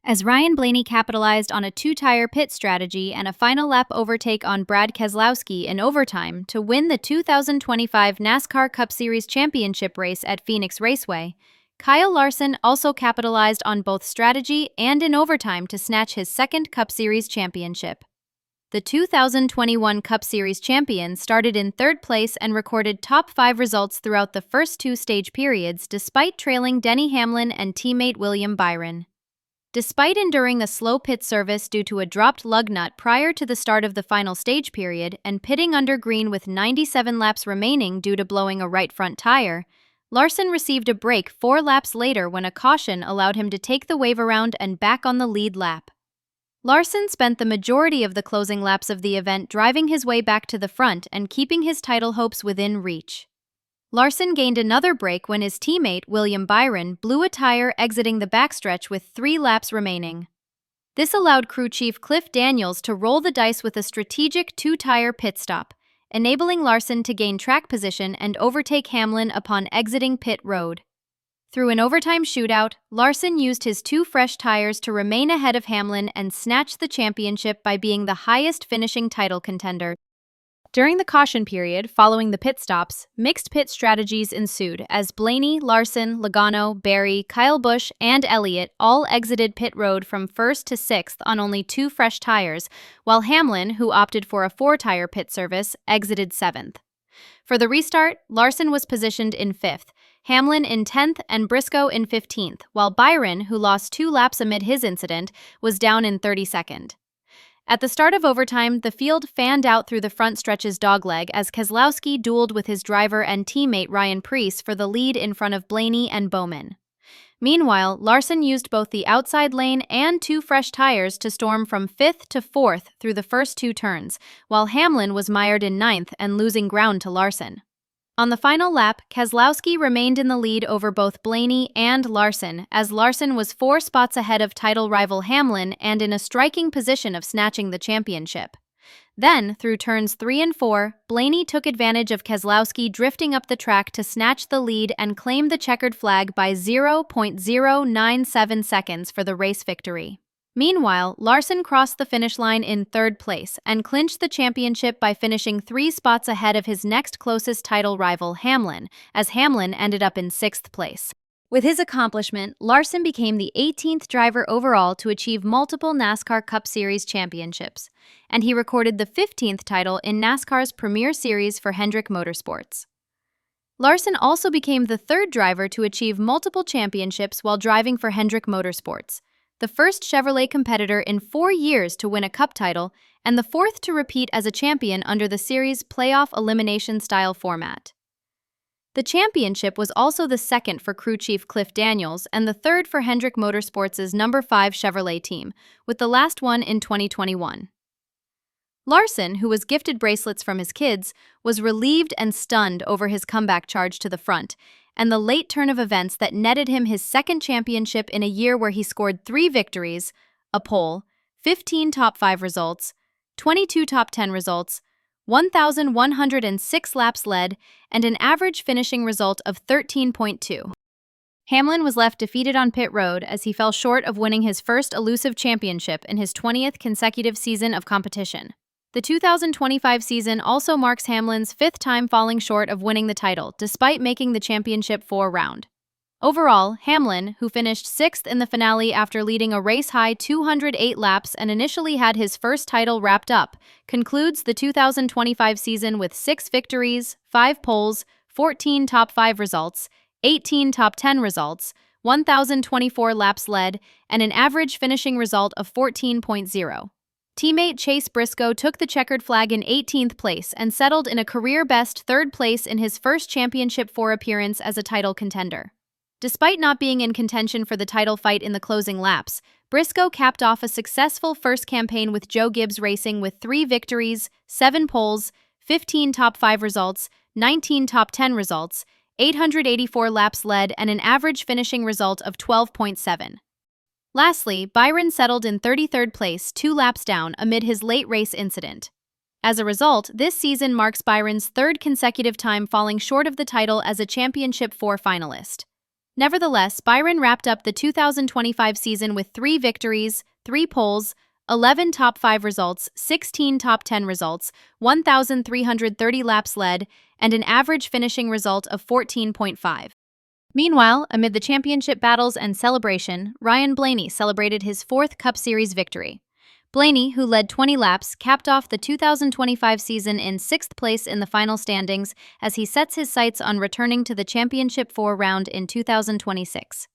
as Ryan Blaney capitalized on a two-tire pit strategy and a final lap overtake on Brad Keselowski in overtime to win the 2025 NASCAR Cup Series championship race at Phoenix Raceway. Kyle Larson also capitalized on both strategy and in overtime to snatch his second Cup Series championship. The 2021 Cup Series champion started in third place and recorded top 5 results throughout the first two stage periods despite trailing Denny Hamlin and teammate William Byron. Despite enduring a slow pit service due to a dropped lug nut prior to the start of the final stage period and pitting under green with 97 laps remaining due to blowing a right front tire, Larson received a break 4 laps later when a caution allowed him to take the wave around and back on the lead lap. Larson spent the majority of the closing laps of the event driving his way back to the front and keeping his title hopes within reach. Larson gained another break when his teammate, William Byron, blew a tire exiting the backstretch with 3 laps remaining. This allowed crew chief Cliff Daniels to roll the dice with a strategic 2-tire pit stop, enabling Larson to gain track position and overtake Hamlin upon exiting pit road. Through an overtime shootout, Larson used his 2 fresh tires to remain ahead of Hamlin and snatch the championship by being the highest finishing title contender. During the caution period following the pit stops, mixed pit strategies ensued as Blaney, Larson, Logano, Berry, Kyle Busch, and Elliott all exited pit road from 1st to 6th on only 2 fresh tires, while Hamlin, who opted for a 4-tire pit service, exited 7th. For the restart, Larson was positioned in 5th, Hamlin in 10th, and Briscoe in 15th, while Byron, who lost 2 laps amid his incident, was down in 32nd. At the start of overtime, the field fanned out through the front stretch's dogleg as Keselowski dueled with his driver and teammate Ryan Preece for the lead in front of Blaney and Bowman. Meanwhile, Larson used both the outside lane and 2 fresh tires to storm from 5th to 4th through the first 2 turns, while Hamlin was mired in 9th and losing ground to Larson. On the final lap, Keselowski remained in the lead over both Blaney and Larson, as Larson was 4 spots ahead of title rival Hamlin and in a striking position of snatching the championship. Then, through turns 3 and 4, Blaney took advantage of Keselowski drifting up the track to snatch the lead and claim the checkered flag by 0.097 seconds for the race victory. Meanwhile, Larson crossed the finish line in 3rd place and clinched the championship by finishing 3 spots ahead of his next closest title rival, Hamlin, as Hamlin ended up in 6th place. With his accomplishment, Larson became the 18th driver overall to achieve multiple NASCAR Cup Series championships, and he recorded the 15th title in NASCAR's Premier Series for Hendrick Motorsports. Larson also became the 3rd driver to achieve multiple championships while driving for Hendrick Motorsports, the first Chevrolet competitor in 4 years to win a Cup title, and the 4th to repeat as a champion under the series' playoff elimination-style format. The championship was also the 2nd for crew chief Cliff Daniels and the 3rd for Hendrick Motorsports' number 5 Chevrolet team, with the last one in 2021. Larson, who was gifted bracelets from his kids, was relieved and stunned over his comeback charge to the front, and the late turn of events that netted him his 2nd championship in a year where he scored 3 victories, a pole, 15 top 5 results, 22 top 10 results, 1,106 laps led, and an average finishing result of 13.2. Hamlin was left defeated on pit road as he fell short of winning his first elusive championship in his 20th consecutive season of competition. The 2025 season also marks Hamlin's 5th time falling short of winning the title, despite making the championship 4-round. Overall, Hamlin, who finished 6th in the finale after leading a race-high 208 laps and initially had his first title wrapped up, concludes the 2025 season with 6 victories, 5 poles, 14 top 5 results, 18 top 10 results, 1,024 laps led, and an average finishing result of 14.0. Teammate Chase Briscoe took the checkered flag in 18th place and settled in a career-best 3rd place in his first Championship 4 appearance as a title contender. Despite not being in contention for the title fight in the closing laps, Briscoe capped off a successful first campaign with Joe Gibbs Racing with 3 victories, 7 poles, 15 top 5 results, 19 top 10 results, 884 laps led, and an average finishing result of 12.7. Lastly, Byron settled in 33rd place 2 laps down amid his late race incident. As a result, this season marks Byron's 3rd consecutive time falling short of the title as a Championship 4 finalist. Nevertheless, Byron wrapped up the 2025 season with 3 victories, 3 poles, 11 top 5 results, 16 top 10 results, 1,330 laps led, and an average finishing result of 14.5. Meanwhile, amid the championship battles and celebration, Ryan Blaney celebrated his 4th Cup Series victory. Blaney, who led 20 laps, capped off the 2025 season in 6th place in the final standings as he sets his sights on returning to the Championship 4 round in 2026.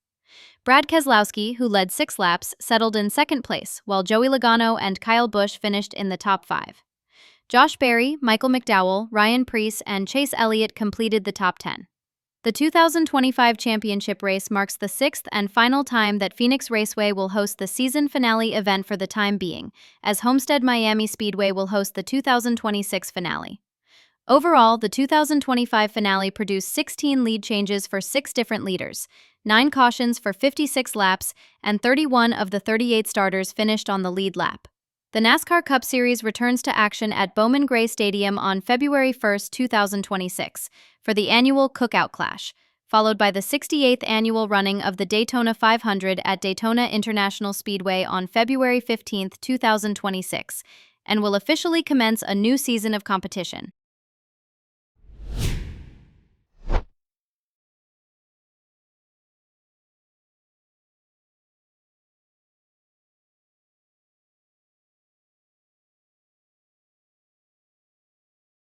Brad Keselowski, who led 6 laps, settled in 2nd place, while Joey Logano and Kyle Busch finished in the top 5. Josh Berry, Michael McDowell, Ryan Preece, and Chase Elliott completed the top 10. The 2025 championship race marks the 6th and final time that Phoenix Raceway will host the season finale event for the time being, as Homestead Miami Speedway will host the 2026 finale. Overall, the 2025 finale produced 16 lead changes for 6 different leaders, 9 cautions for 56 laps, and 31 of the 38 starters finished on the lead lap. The NASCAR Cup Series returns to action at Bowman Gray Stadium on February 1, 2026, for the annual Cookout Clash, followed by the 68th annual running of the Daytona 500 at Daytona International Speedway on February 15, 2026, and will officially commence a new season of competition.